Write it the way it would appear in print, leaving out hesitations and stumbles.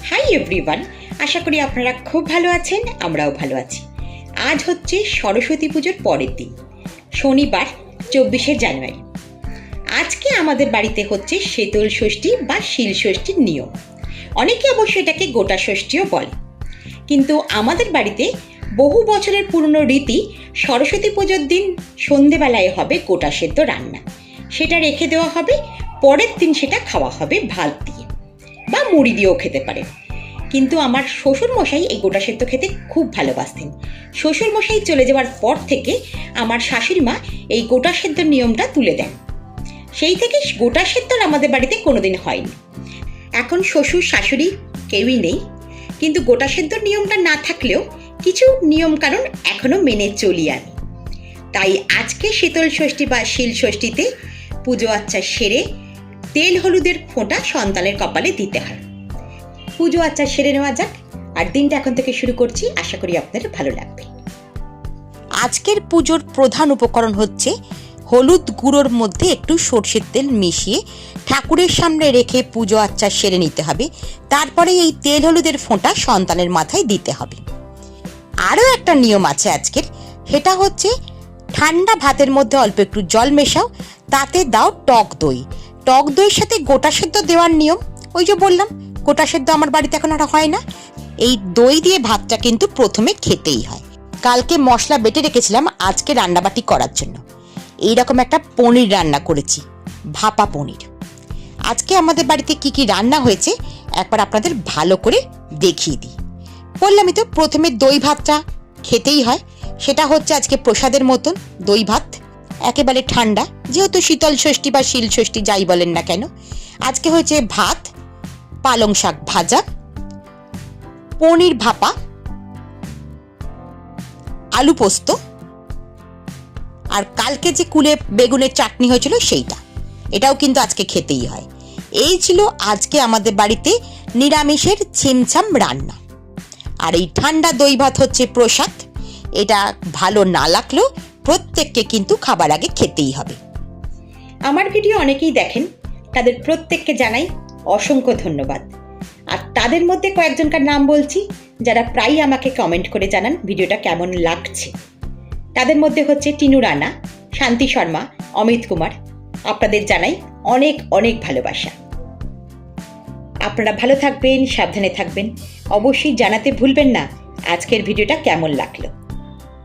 Hi everyone, আশা করি আপনারা খুব ভালো আছেন, আমরাও ভালো আছি। আজ হচ্ছে সরস্বতী পুজোর পরের দিন, শনিবার 24শে জানুয়ারি। আজকে আমাদের বাড়িতে হচ্ছে শীতল ষষ্ঠী বা শিল ষষ্ঠীর নিয়ম। অনেকে অবশ্য এটাকে গোটা ষষ্ঠীও বলে, কিন্তু আমাদের বাড়িতে বহু বছরের পুরনো রীতি সরস্বতী পুজোর দিন সন্ধেবেলায় হবে গোটা সেদ্ধ রান্না। সেটা রেখে দেওয়া হবে, পরের দিন সেটা খাওয়া হবে ভাত দিয়ে বা মুড়ি দিয়েও খেতে পারেন। কিন্তু আমার শ্বশুরমশাই এই গোটা সেদ্ধ খেতে খুব ভালোবাসতেন। শ্বশুরমশাই চলে যাওয়ার পর থেকে আমার শাশুড়ি মা এই গোটা সেদ্ধ নিয়মটা তুলে দেন। সেই থেকে গোটা সেদ্ধ আমাদের বাড়িতে কোনোদিন হয়নি। এখন শ্বশুর শাশুড়ি কেউই নেই, কিন্তু গোটা সেদ্ধ নিয়মটা না থাকলেও কিছু নিয়ম কারণ এখনও মেনে চলি আমি। তাই আজকে শীতল ষষ্ঠী বা শিল ষষ্ঠীতে পুজো আচ্চা সেরে তেল হলুদের ফোঁটা সন্তানের কপালে দিতে হয়। পুজো আচ্চা সেরে নেওয়া যাক, আর দিনটা এখন থেকে শুরু করছি। আশা করি আপনাদের ভালো লাগবে। আজকের পুজোর প্রধান উপকরণ হচ্ছে হলুদ গুঁড়োর মধ্যে একটু সর্ষের তেল মিশিয়ে ঠাকুরের সামনে রেখে পুজো আচ্চা সেরে নিতে হবে। তারপরে এই তেল হলুদের ফোঁটা সন্তানের মাথায় দিতে হবে। আরও একটা নিয়ম আছে আজকের, সেটা হচ্ছে ঠান্ডা ভাতের মধ্যে অল্প একটু জল মেশাও, তাতে দাও টক দই। টক দইয়ের সাথে গোটা সেদ্ধ দেওয়ার নিয়ম, ওই যে বললাম গোটা সেদ্ধ আমার বাড়িতে এখন আর হয় না। এই দই দিয়ে ভাতটা কিন্তু প্রথমে খেতেই হয়। কালকে মশলা বেটে রেখেছিলাম আজকে রান্নাবাটি করার জন্য। এইরকম একটা পনির রান্না করেছি, ভাপা পনির। আজকে আমাদের বাড়িতে কি কি রান্না হয়েছে একবার আপনাদের ভালো করে দেখিয়ে দিই। বললামই তো প্রথমে দই ভাতটা খেতেই হয়। সেটা হচ্ছে আজকে প্রসাদের মতন দই ভাত, একেবারে ঠান্ডা, যেহেতু শীতল ষষ্ঠী বা শিল ষষ্ঠী যাই বলেন না কেন। আজকে হয়েছে ভাত, পালং শাক ভাজা, পনির ভাপা, আলু পোস্ত, আর কালকে যে কুলে বেগুনের চাটনি হয়েছিল সেইটা, এটাও কিন্তু আজকে খেতেই হয়। এই ছিল আজকে আমাদের বাড়িতে নিরামিষের ছিমছাম রান্না। আর এই ঠান্ডা দই ভাত হচ্ছে প্রসাদ। এটা ভালো না লাগলেও প্রত্যেককে কিন্তু খাবার আগে খেতেই হবে। আমার ভিডিও অনেকেই দেখেন, তাদের প্রত্যেককে জানাই অসংখ্য ধন্যবাদ। আর তাদের মধ্যে কয়েকজনকার নাম বলছি যারা প্রায় আমাকে কমেন্ট করে জানান ভিডিওটা কেমন লাগছে। তাদের মধ্যে হচ্ছে টিনু রানা, শান্তি শর্মা, অমিত কুমার। আপনাদের জানাই অনেক অনেক ভালোবাসা। আপনারা ভালো থাকবেন, সাবধানে থাকবেন। অবশ্যই জানাতে ভুলবেন না আজকের ভিডিওটা কেমন লাগলো।